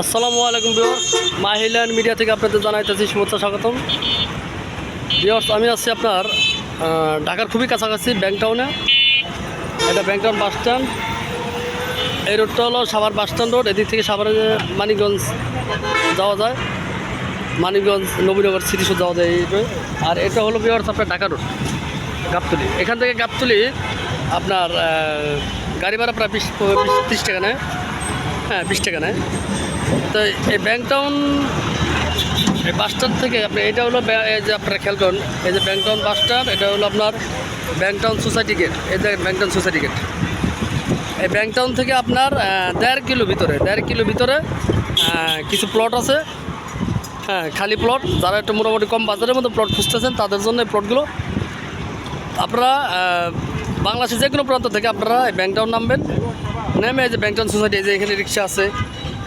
আসসালামু আলাইকুম viewers, মাহিল্যান্ড media থেকে আপনাদের জানাইতেছি শুভেচ্ছা স্বাগতম। ভিউয়ার্স, আমি আছি আপনার ঢাকার খুবই কাছাকাছি ব্যাংকটাউনে। এটা ব্যাংকটাউন বাস স্ট্যান্ড। এই রোডটা হলো সাভার বাস স্ট্যান্ড রোড। এদিক থেকে সাভারে মানিকগঞ্জ যাওয়া যায়, মানিকগঞ্জ নবীনগর সিটিসও যাওয়া যায় এই রোডে। আর এটা হলো ভিউয়ার্স আপনার ঢাকা রোড, গাবতলী। এখান থেকে গাবতলী আপনার গাড়ি ভাড়া প্রায় 30 টাকা নেয়। হ্যাঁ, 20 টাকা নেয়। তো এই ব্যাংকটাউন এই বাস স্ট্যান্ড থেকে আপনি, এটা হলো এই যে আপনারা খেয়াল করুন, এই যে ব্যাংকটাউন বাস স্ট্যান্ড, এটা হলো আপনার ব্যাংকটাউন সোসাইটি গেট। এই যে ব্যাংকটাউন সোসাইটি গেট। এই ব্যাংকটাউন থেকে আপনার 1.5 কিলো ভিতরে কিছু প্লট আছে। হ্যাঁ, খালি প্লট। যারা একটু মোটামুটি কম বাজারের মধ্যে প্লট খুঁজতেছেন তাদের জন্য এই প্লটগুলো। আপনারা বাংলাদেশের যে কোনো প্রান্ত থেকে আপনারা এই ব্যাংকটাউন নামবেন, নেমে এই যে ব্যাংকটাউন সোসাইটি, এই যে এখানে রিক্সা আছে,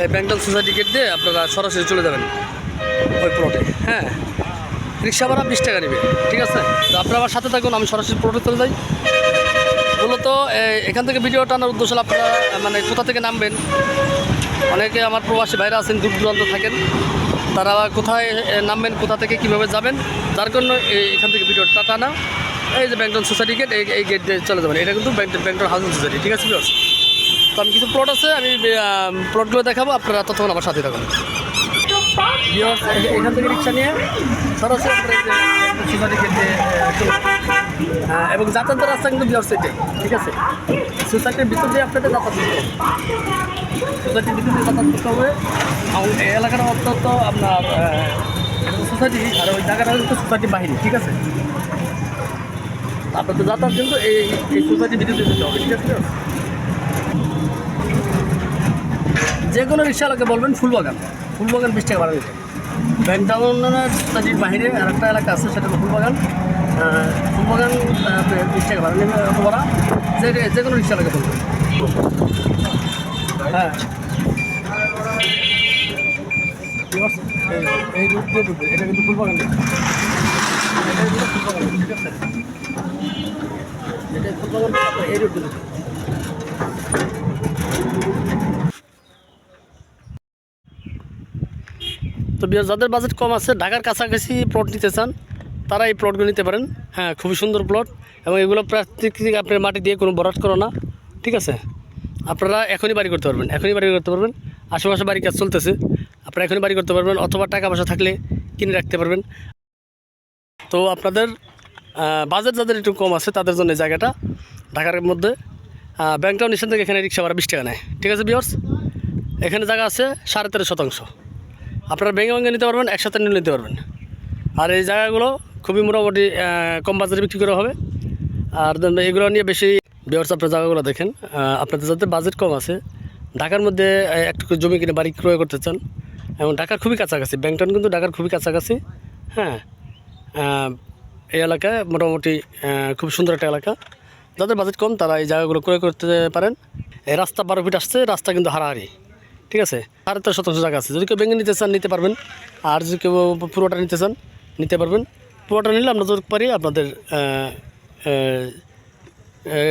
এই ব্যাংকটাউন সোসাইটি গেট দিয়ে আপনারা সরাসরি চলে যাবেন ওই প্লটে। হ্যাঁ, রিক্সা ভাড়া 20 টাকা নেবে, ঠিক আছে? তো আপনারা আমার সাথে থাকুন, আমি সরাসরি প্লটে চলে যাই। মূলত এখান থেকে ভিডিও টানার উদ্দেশ্য হলো আপনারা মানে কোথা থেকে নামবেন। অনেকে আমার প্রবাসী ভাইরা আছেন, দূর দূরান্ত থাকেন, তারা কোথায় নামবেন, কোথা থেকে কীভাবে যাবেন, যার জন্য এখান থেকে ভিডিওটা টানা। এই যে ব্যাংকটাউন সোসাইটি গেট, এই গেট দিয়ে চলে যাবেন। এটা কিন্তু ব্যাংকটাউন হাউজিং সোসাইটি, ঠিক আছে? তো আমি কিছু প্লট আছে, আমি প্লটগুলো দেখাবো, আপনারা ততক্ষণ আমার সাথে থাকুন। এখান থেকে রিক্সা নিয়ে সরাসরি সোসাইটি গেটে এবং যাতায়াতের রাস্তা কিন্তু বিহার সাইডে, ঠিক আছে? সোসাইটির ভিতর দিয়ে আপনাদের যাতায়াত করতে হবে, সোসাইটির ভিতর দিয়ে যাতায়াত করতে হবে। এই এলাকার অন্তত আপনার সোসাইটি, আর ওই জায়গাটা কিন্তু সোসাইটি বাহিনী, ঠিক আছে? আপনাদের যাতায়াত কিন্তু এই সোসাইটির ভিতর দিয়ে যেতে হবে, ঠিক আছে? যে কোনো রিক্সাওয়ালাকে বলবেন ফুলবাগান 20 টাকা ভাড়া নিতে। ব্যাংকটাউনের সোসাইটির বাইরে আর একটা এলাকা আছে, সেটা হলো ফুলবাগান 20 টাকা ভাড়া নেবে। ভাড়া যে কোনো রিক্সাওয়ালাকে বলবেন। হ্যাঁ, এই রুট দিয়ে ঢুকবে, এটা কিন্তু ফুলবাগান, এটা কিন্তু ফুলবাগান, ঠিক আছে? এটা ফুলবাগান, এই রুট দিয়ে। তো যাদের বাজেট কম আছে, ঢাকার কাছাকাছি প্লট নিতে চান, তারা এই প্লটগুলো নিতে পারেন। হ্যাঁ, খুবই সুন্দর প্লট, এবং এগুলো প্রাকৃতিক আপনার মাটি দিয়ে কোনো ভরাট করো না, ঠিক আছে? আপনারা এখনই বাড়ি করতে পারবেন, আশেপাশে বাড়ি কাজ চলতেছে, আপনারা এখনই বাড়ি করতে পারবেন, অথবা টাকা পয়সা থাকলে কিনে রাখতে পারবেন। তো আপনাদের বাজেট যাদের একটু কম আছে তাদের জন্য এই জায়গাটা ঢাকার মধ্যে। ব্যাংকটাউন স্টেশন থেকে এখানে রিক্সা ভাড়া 20 টাকা নেয়, ঠিক আছে ভিউয়ার্স? এখানে জায়গা আছে 13.5%। আপনারা ভেঙে নিতে পারবেন, একসাথে নিতে পারবেন। আর এই জায়গাগুলো খুবই মোটামুটি কম বাজারে বিক্রি করা হবে। আর এগুলো নিয়ে বেশি ভিউয়ার্স, আপনার জায়গাগুলো দেখেন। আপনাদের যাদের বাজেট কম আছে, ঢাকার মধ্যে একটু জমি কিনে বাড়ি ক্রয় করতে চান, এবং ঢাকার খুবই কাছাকাছি, ব্যাংকটাউন কিন্তু ঢাকার খুবই কাছাকাছি। হ্যাঁ, এই এলাকায় মোটামুটি খুব সুন্দর একটা এলাকা। যাদের বাজেট কম তারা এই জায়গাগুলো ক্রয় করতে পারেন। এই রাস্তা 12 ফিট আসছে, রাস্তা কিন্তু হারাহারি, ঠিক আছে? 13.5% জায়গা আছে। যদি কেউ ভেঙে নিতে চান নিতে পারবেন, আর যদি কেউ পুরোটা নিতে চান নিতে পারবেন। পুরোটা নিলে আমরা যত পারি আপনাদের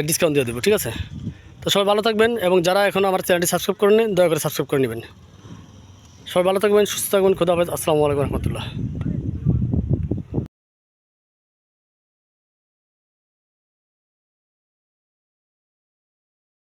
ডিসকাউন্ট দিয়ে দেবো, ঠিক আছে? তো সবাই ভালো থাকবেন, এবং যারা এখন আমার চ্যানেলটি সাবস্ক্রাইব করেনি দয়া করে সাবস্ক্রাইব করে নেবেন। সবাই ভালো থাকবেন, সুস্থ থাকবেন, খোদা হাফেজ, আসসালামু আলাইকুম রহমতুল্লাহ।